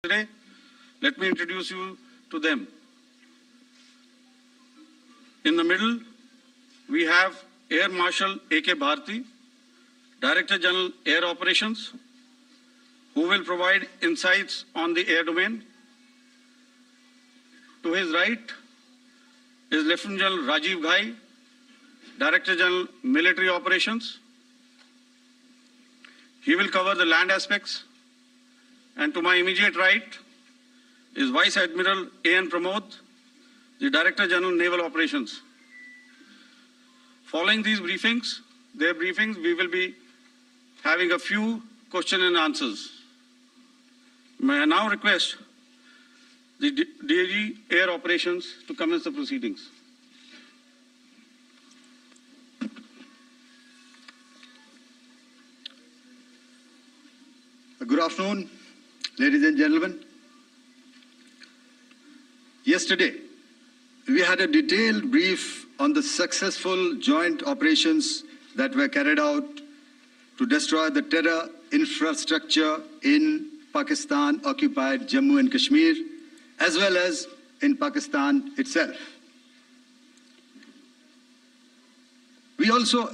Today, let me introduce you to them. In the middle, we have Air Marshal A.K. Bharti, Director General Air Operations, who will provide insights on the air domain. To his right is Lieutenant General Rajiv Ghai, Director General Military Operations. He will cover the land aspects. And to my immediate right is Vice Admiral A.N. Pramod, the Director General Naval Operations. Following these briefings, we will be having a few question and answers. May I now request the DG Air Operations to commence the proceedings. Good afternoon, ladies and gentlemen. Yesterday, we had a detailed brief on the successful joint operations that were carried out to destroy the terror infrastructure in Pakistan-occupied Jammu and Kashmir, as well as in Pakistan itself. We also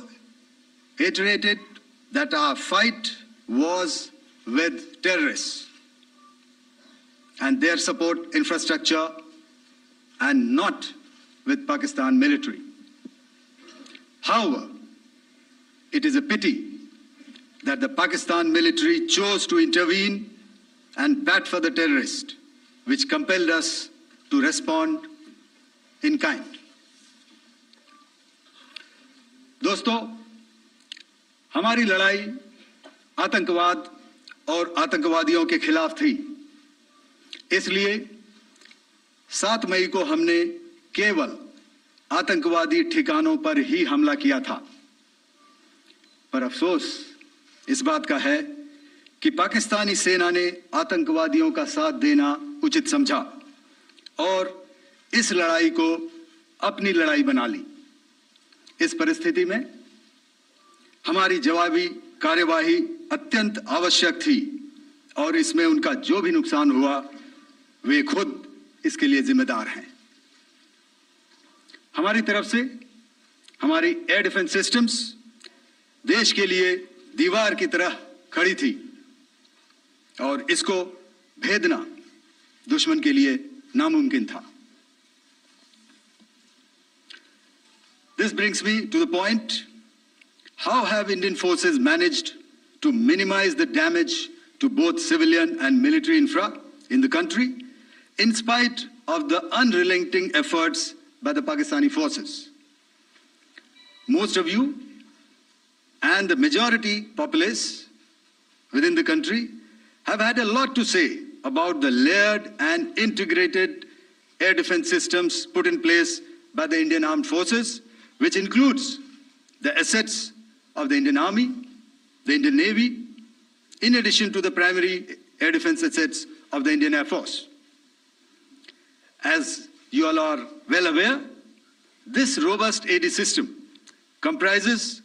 iterated that our fight was with terrorists and their support infrastructure and not with Pakistan military. However, it is a pity that the Pakistan military chose to intervene and bat for the terrorist, which compelled us to respond in kind. दोस्तों, हमारी लड़ाई आतंकवाद और आतंकवादियों के खिलाफ थी। इसलिए 7 मई को हमने केवल आतंकवादी ठिकानों पर ही हमला किया था। पर अफसोस इस बात का है कि पाकिस्तानी सेना ने आतंकवादियों का साथ देना उचित समझा और इस लड़ाई को अपनी लड़ाई बना ली। इस परिस्थिति में हमारी जवाबी कार्यवाही अत्यंत आवश्यक थी और इसमें उनका जो भी नुकसान हुआ, वे खुद इसके लिए जिम्मेदार हैं। हमारी तरफ से हमारी एयर डिफेंस सिस्टम्स देश के लिए दीवार की तरह खड़ी थी और इसको भेदना दुश्मन के लिए नामुमकिन था। This brings me to the point, how have Indian forces managed to minimize the damage to both civilian and military infra in the country, in spite of the unrelenting efforts by the Pakistani forces? Most of you and the majority populace within the country have had a lot to say about the layered and integrated air defense systems put in place by the Indian Armed Forces, which includes the assets of the Indian Army, the Indian Navy, in addition to the primary air defense assets of the Indian Air Force. As you all are well aware, this robust AD system comprises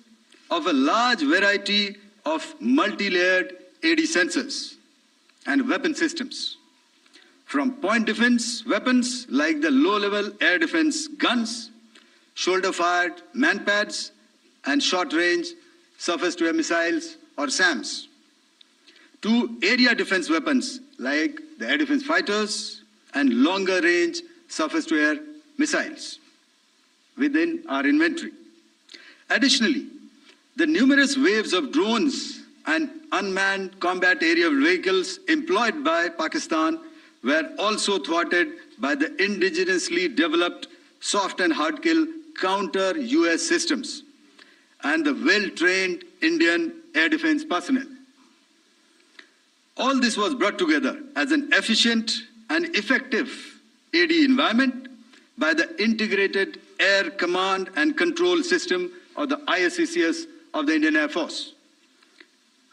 of a large variety of multi-layered AD sensors and weapon systems, from point defense weapons like the low-level air defense guns, shoulder-fired manpads, and short-range surface-to-air missiles or SAMs, to area defense weapons like the air defense fighters and longer-range surface-to-air missiles within our inventory. Additionally, the numerous waves of drones and unmanned combat aerial vehicles employed by Pakistan were also thwarted by the indigenously developed soft and hard kill counter-US systems and the well-trained Indian air defense personnel. All this was brought together as an efficient and effective AD environment by the Integrated Air Command and Control System of the ISCCS of the Indian Air Force,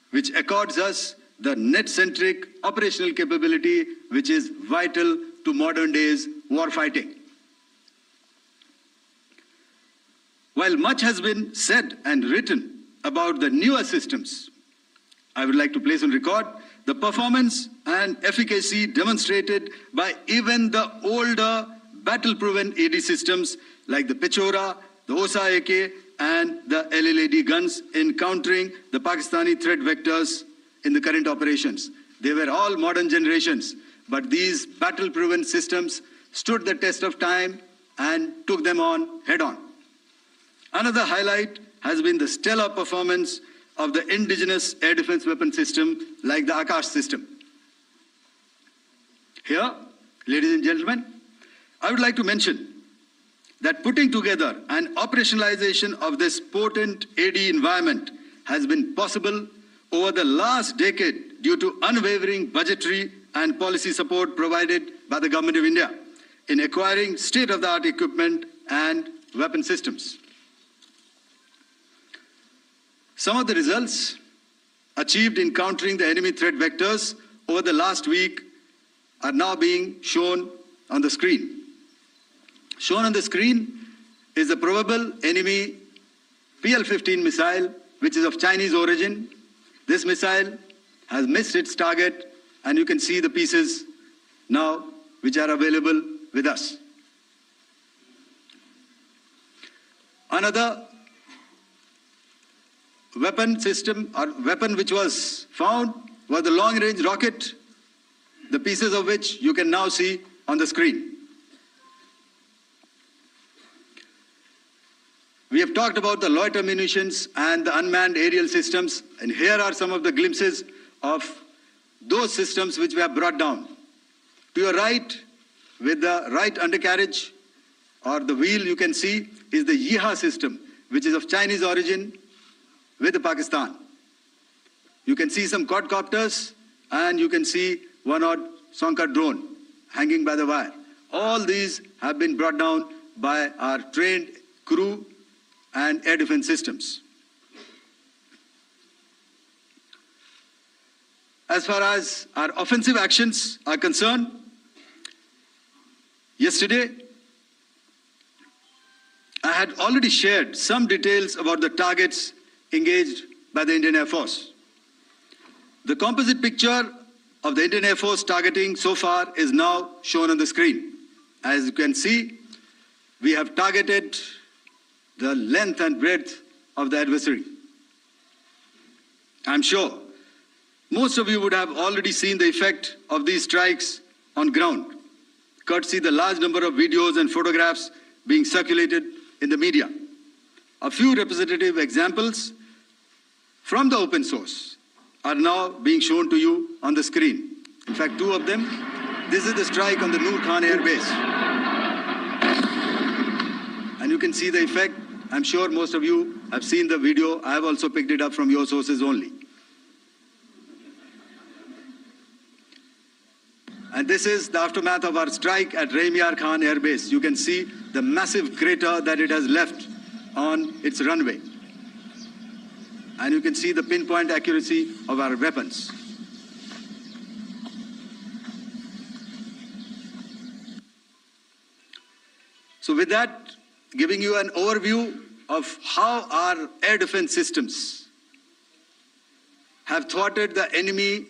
which accords us the net-centric operational capability which is vital to modern days warfighting. While much has been said and written about the newer systems, I would like to place on record the performance and efficacy demonstrated by even the older battle-proven AD systems like the Pechora, the OSA AK, and the LLAD guns in countering the Pakistani threat vectors in the current operations. They were all modern generations, but these battle-proven systems stood the test of time and took them on head-on. Another highlight has been the stellar performance of the indigenous air defense weapon system like the Akash system. Here, ladies and gentlemen, I would like to mention that putting together an operationalization of this potent AD environment has been possible over the last decade due to unwavering budgetary and policy support provided by the Government of India in acquiring state-of-the-art equipment and weapon systems. Some of the results achieved in countering the enemy threat vectors over the last week are now being shown on the screen. Shown on the screen is the probable enemy PL-15 missile, which is of Chinese origin. This missile has missed its target, and you can see the pieces now which are available with us. Another weapon system or weapon which was found was the long-range rocket, the pieces of which you can now see on the screen. We have talked about the loiter munitions and the unmanned aerial systems, and here are some of the glimpses of those systems which we have brought down. To your right, with the right undercarriage or the wheel, you can see is the Yeeha system, which is of Chinese origin with Pakistan. You can see some quadcopters, and you can see one odd Sonka drone hanging by the wire. All these have been brought down by our trained crew and air defense systems. As far as our offensive actions are concerned, yesterday I had already shared some details about the targets engaged by the Indian Air Force. The composite picture of the Indian Air Force targeting so far is now shown on the screen. As you can see, we have targeted the length and breadth of the adversary. I'm sure most of you would have already seen the effect of these strikes on ground, courtesy the large number of videos and photographs being circulated in the media. A few representative examples from the open source are now being shown to you on the screen. In fact, two of them. This is the strike on the Noor Khan Air Base. And you can see the effect. I'm sure most of you have seen the video. I have also picked it up from your sources only. And this is the aftermath of our strike at Raimiar Khan Air Base. You can see the massive crater that it has left on its runway. And you can see the pinpoint accuracy of our weapons. So with that, giving you an overview of how our air defense systems have thwarted the enemy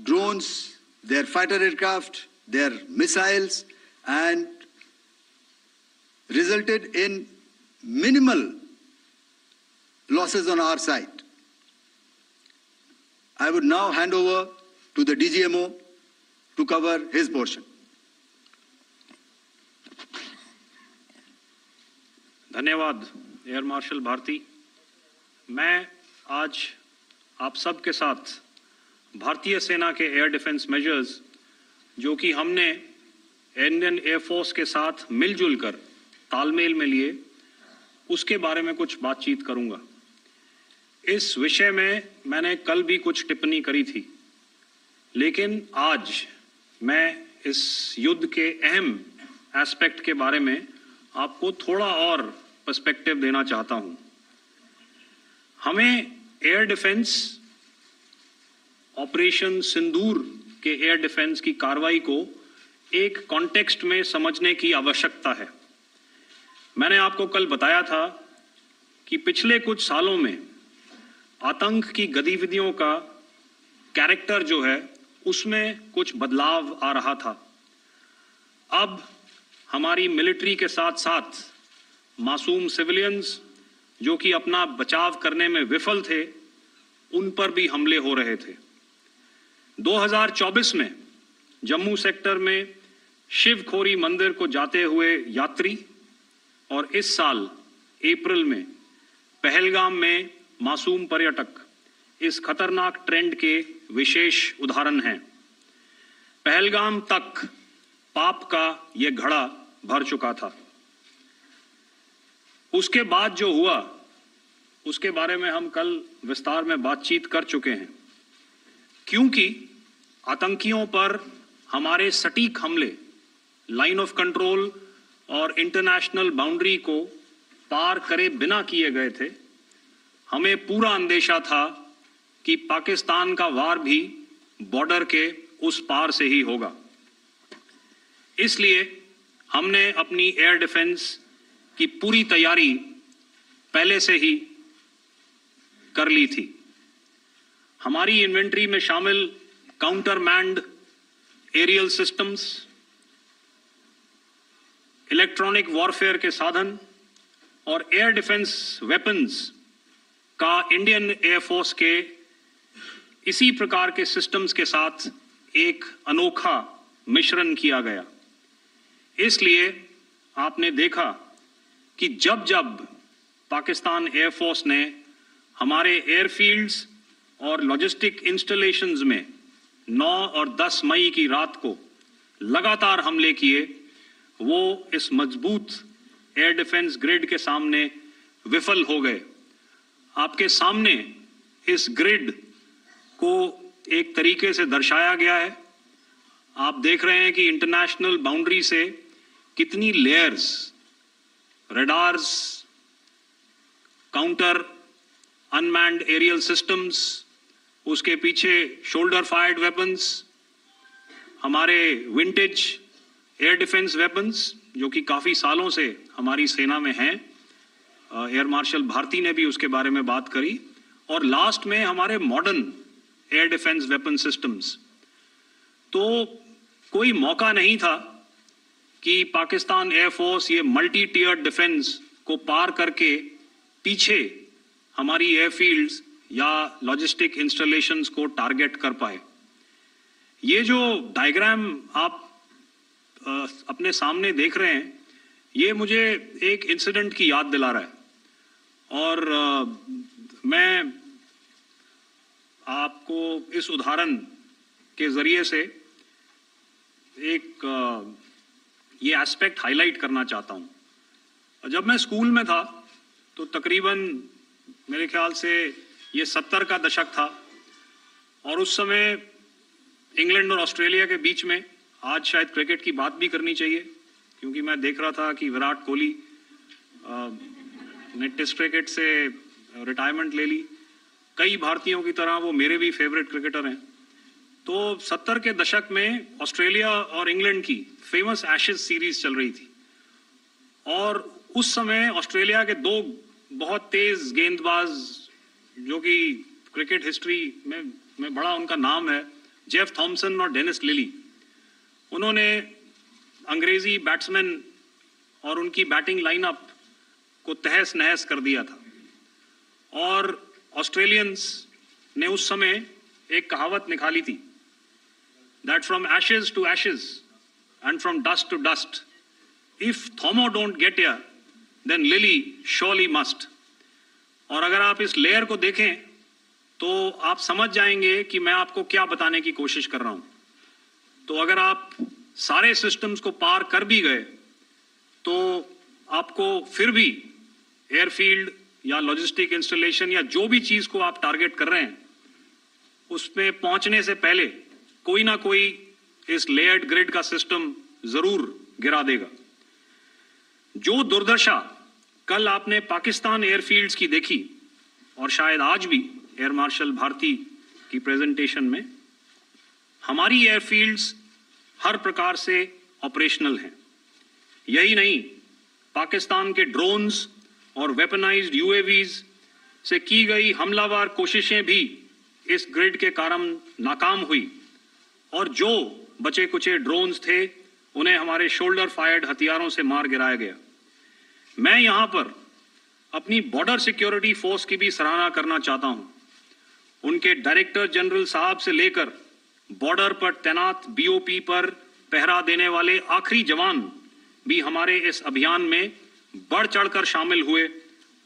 drones, their fighter aircraft, their missiles, and resulted in minimal losses on our side. I would now hand over to the DGMO to cover his portion. धन्यवाद air marshal Bharti. मैं आज आप सब के साथ भारतीय सेना के एयर डिफेंस मेजर्स जो कि हमने इंडियन एयर फोर्स के साथ मिलजुल कर तालमेल में लिए, उसके बारे में कुछ बातचीत करूंगा। इस विषय में मैंने कल भी कुछ टिप्पणी करी थी, लेकिन आज मैं इस युद्ध के अहम एस्पेक्ट के बारे में आपको थोड़ा और पर्सपेक्टिव देना चाहता हूं। हमें एयर डिफेंस ऑपरेशन सिंदूर के एयर डिफेंस की कार्रवाई को एक कॉन्टेक्स्ट में समझने की आवश्यकता है। मैंने आपको कल बताया था कि पिछले कुछ सालों में आतंक की गतिविधियों का कैरेक्टर जो है उसमें कुछ बदलाव आ रहा था। अब हमारी मिलिट्री के साथ साथ मासूम सिविलियंस जो कि अपना बचाव करने में विफल थे, उन पर भी हमले हो रहे थे। 2024 में जम्मू सेक्टर में शिवखोरी मंदिर को जाते हुए यात्री और इस साल अप्रैल में पहलगाम में मासूम पर्यटक इस खतरनाक ट्रेंड के विशेष उदाहरण हैं। पहलगाम तक पाप का यह घड़ा भर चुका था। उसके बाद जो हुआ उसके बारे में हम कल विस्तार में बातचीत कर चुके हैं, क्योंकि आतंकियों पर हमारे सटीक हमले लाइन ऑफ कंट्रोल और इंटरनेशनल बाउंड्री को पार करे बिना किए गए थे। हमें पूरा अंदेशा था कि पाकिस्तान का वार भी बॉर्डर के उस पार से ही होगा। इसलिए हमने अपनी एयर डिफेंस की पूरी तैयारी पहले से ही कर ली थी। हमारी इन्वेंट्री में शामिल counter manned aerial systems, electronic warfare के साधन और एयर डिफेंस वेपन्स का इंडियन एयरफोर्स के इसी प्रकार के सिस्टम्स के साथ एक अनोखा मिश्रण किया गया। इसलिए आपने देखा कि जब जब पाकिस्तान एयरफोर्स ने हमारे एयरफील्ड्स और लॉजिस्टिक इंस्टॉलेशंस में 9 और 10 मई की रात को लगातार हमले किए, वो इस मजबूत एयर डिफेंस ग्रिड के सामने विफल हो गए। आपके सामने इस ग्रिड को एक तरीके से दर्शाया गया है। आप देख रहे हैं कि इंटरनेशनल बाउंड्री से कितनी layers, radars, counter unmanned aerial systems, उसके पीछे शोल्डर फायर्ड वेपन्स, हमारे विंटेज एयर डिफेंस वेपन्स जो कि काफी सालों से हमारी सेना में हैं। एयर मार्शल भारती ने भी उसके बारे में बात करी। और लास्ट में हमारे modern air defence weapon systems. तो कोई मौका नहीं था कि पाकिस्तान एयरफोर्स ये मल्टी टियर डिफेंस को पार करके पीछे हमारी एयरफील्ड्स या लॉजिस्टिक इंस्टॉलेशंस को टारगेट कर पाए। ये जो डायग्राम आप अपने सामने देख रहे हैं, ये मुझे एक इंसिडेंट की याद दिला रहा है। और मैं आपको इस उदाहरण के जरिए से एक ये एस्पेक्ट हाईलाइट करना चाहता हूं। जब मैं स्कूल में था तो तकरीबन मेरे ख्याल से ये 70 का दशक था और उस समय इंग्लैंड और ऑस्ट्रेलिया के बीच में, आज शायद क्रिकेट की बात भी करनी चाहिए क्योंकि मैं देख रहा था कि विराट कोहली ने टेस्ट क्रिकेट से रिटायरमेंट ले ली। कई भारतीयों की तरह वो मेरे भी फेवरेट क्रिकेटर हैं। तो 70 के दशक में ऑस्ट्रेलिया और इंग्लैंड की फेमस एशेज सीरीज चल रही थी और उस समय ऑस्ट्रेलिया के दो बहुत तेज गेंदबाज जो कि क्रिकेट हिस्ट्री में बड़ा उनका नाम है, जेफ थॉमसन और डेनिस लिली, उन्होंने अंग्रेजी बैट्समैन और उनकी बैटिंग लाइनअप को तहस नहस कर दिया था। और ऑस्ट्रेलियंस ने उस समय एक कहावत निकाली थी, that from ashes to ashes and from dust to dust, if Thommo don't get here then Lillee surely must. और अगर आप इस लेयर को देखें तो आप समझ जाएंगे कि मैं आपको क्या बताने की कोशिश कर रहा हूं। तो अगर आप सारे सिस्टम्स को पार कर भी गए तो आपको फिर भी एयरफील्ड या लॉजिस्टिक इंस्टॉलेशन या जो भी चीज को आप टारगेट कर रहे हैं उसमें पहुंचने से पहले कोई ना कोई इस लेयर्ड ग्रिड का सिस्टम जरूर गिरा देगा। जो दुर्दशा कल आपने पाकिस्तान एयरफील्ड्स की देखी और शायद आज भी एयर मार्शल भारती की प्रेजेंटेशन में, हमारी एयरफील्ड्स हर प्रकार से ऑपरेशनल हैं। यही नहीं, पाकिस्तान के ड्रोन्स और वेपनाइज्ड यूएवीज से की गई हमलावर कोशिशें भी इस ग्रिड के कारण नाकाम हुई और जो बचे कुचे ड्रोन्स थे उन्हें हमारे शोल्डर फायर्ड हथियारों से मार गिराया गया। मैं यहां पर अपनी बॉर्डर सिक्योरिटी फोर्स की भी सराहना करना चाहता हूं। उनके डायरेक्टर जनरल साहब से लेकर बॉर्डर पर तैनात बीओपी पर पहरा देने वाले आखिरी जवान भी हमारे इस अभियान में बढ़ चढ़कर शामिल हुए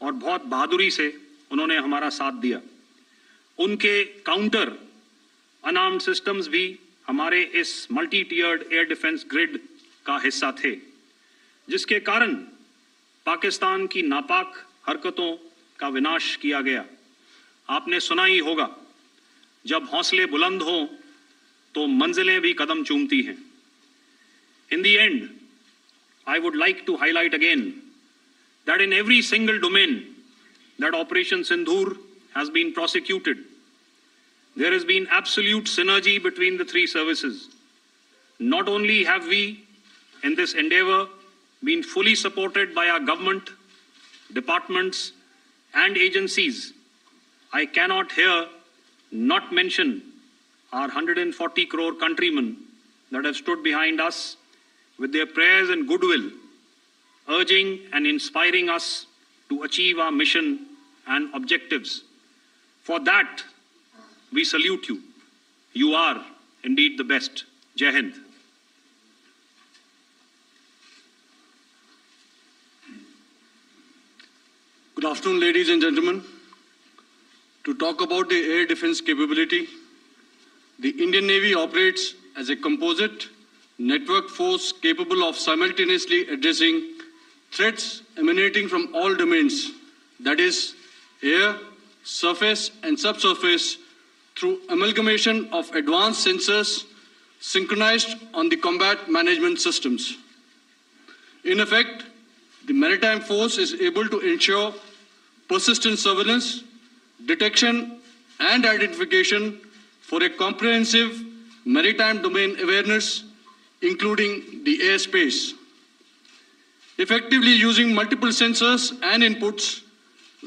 और बहुत बहादुरी से उन्होंने हमारा साथ दिया। उनके काउंटर अनार्म्ड सिस्टम्स भी हमारे इस मल्टी टियर्ड एयर डिफेंस ग्रिड का हिस्सा थे, जिसके कारण पाकिस्तान की नापाक हरकतों का विनाश किया गया। आपने सुना ही होगा, जब हौसले बुलंद हों तो मंजिलें भी कदम चूमती हैं। In the end, I would like to highlight again that in every single domain that Operation Sindoor has been prosecuted, there has been absolute synergy between the three services. Not only have we, in this endeavor, been fully supported by our government, departments, and agencies, I cannot here not mention our 140 crore countrymen that have stood behind us with their prayers and goodwill, urging and inspiring us to achieve our mission and objectives. For that, we salute you. You are indeed the best. Jai Hind. Good afternoon, ladies and gentlemen. To talk about the air defense capability, the Indian Navy operates as a composite network force capable of simultaneously addressing threats emanating from all domains, that is, air, surface, and subsurface, through amalgamation of advanced sensors synchronized on the combat management systems. In effect, the maritime force is able to ensure persistent surveillance, detection, and identification for a comprehensive maritime domain awareness, including the airspace. Effectively using multiple sensors and inputs,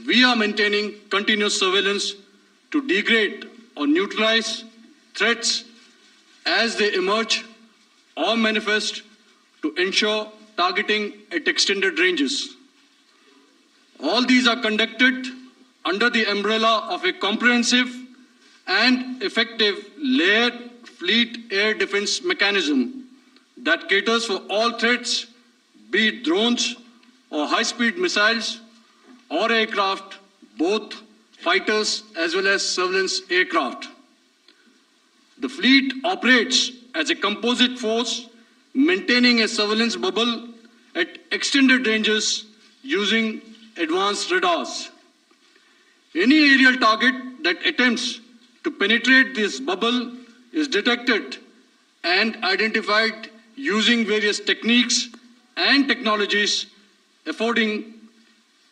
we are maintaining continuous surveillance to degrade or neutralize threats as they emerge or manifest, to ensure targeting at extended ranges. All these are conducted under the umbrella of a comprehensive and effective layered fleet air defense mechanism that caters for all threats, be it drones or high-speed missiles or aircraft, both fighters as well as surveillance aircraft. The fleet operates as a composite force, maintaining a surveillance bubble at extended ranges using advanced radars. Any aerial target that attempts to penetrate this bubble is detected and identified using various techniques and technologies, affording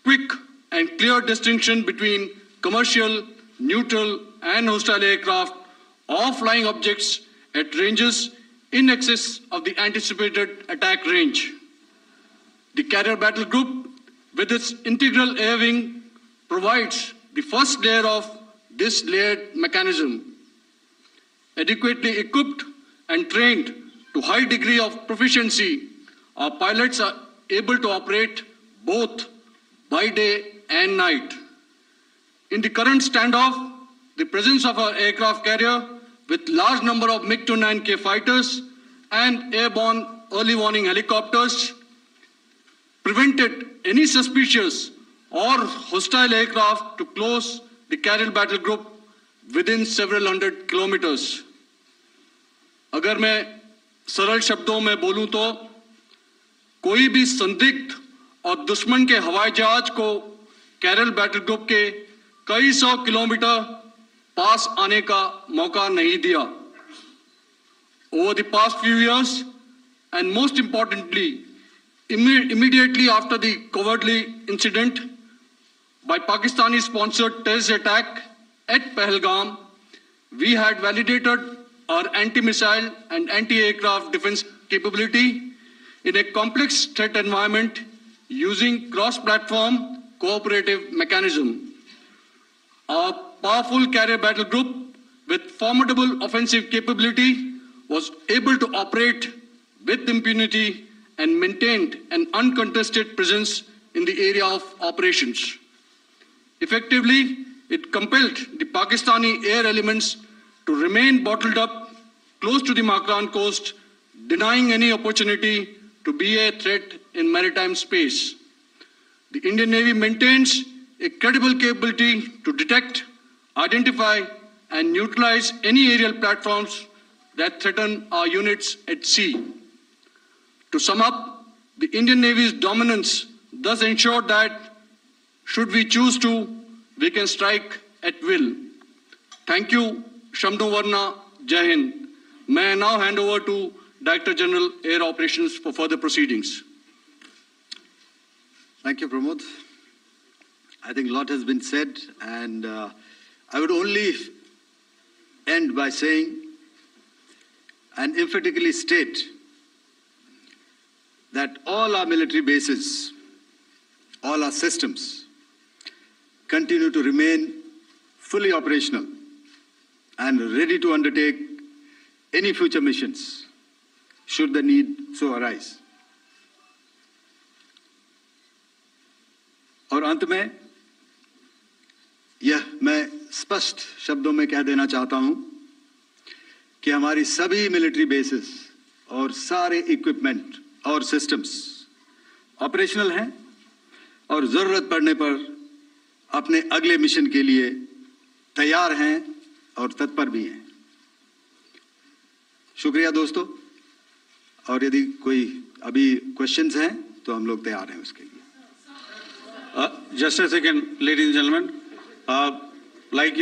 quick and clear distinction between commercial, neutral, and hostile aircraft or flying objects at ranges in excess of the anticipated attack range. The Carrier Battle Group, with its integral air wing, provides the first layer of this layered mechanism. Adequately equipped and trained to high degree of proficiency, our pilots are able to operate both by day and night. In the current standoff, the presence of our aircraft carrier with large number of MiG-29K fighters and airborne early warning helicopters prevented any suspicious or hostile aircraft to close the Carrier Battle Group within several hundred kilometers. अगर मैं सरल शब्दों में बोलूं तो कोई भी संदिग्ध और दुश्मन के हवाई जहाज को कैरल बैटल ग्रुप के कई सौ किलोमीटर पास आने का मौका नहीं दिया. Over the past few years, and most importantly, immediately after the cowardly incident by Pakistani-sponsored terrorist attack at Pahalgam, we had validated our anti-missile and anti-aircraft defense capability in a complex threat environment using cross-platform cooperative mechanism. Our powerful Carrier Battle Group with formidable offensive capability, was able to operate with impunity and maintained an uncontested presence in the area of operations. Effectively, it compelled the Pakistani air elements to remain bottled up close to the Makran coast, denying any opportunity to be a threat in maritime space. The Indian Navy maintains a credible capability to detect, identify, and neutralize any aerial platforms that threaten our units at sea. To sum up, the Indian Navy's dominance thus ensured that, should we choose to, we can strike at will. Thank you, Shamdho Varna, Jai Hind. May I now hand over to Director General Air Operations for further proceedings. Thank you, Pramod. I think a lot has been said, and I would only end by saying and emphatically state that all our military bases, all our systems continue to remain fully operational and ready to undertake any future missions should the need so arise. और अंत में यह मैं स्पष्ट शब्दों में कह देना चाहता हूं कि हमारी सभी मिलिट्री बेसेस और सारे इक्विपमेंट और सिस्टम्स ऑपरेशनल हैं और जरूरत पड़ने पर अपने अगले मिशन के लिए तैयार हैं और तत्पर भी हैं। शुक्रिया दोस्तों, और यदि कोई अभी क्वेश्चंस हैं तो हम लोग तैयार हैं उसके लिए। Just a second, ladies and gentlemen. Like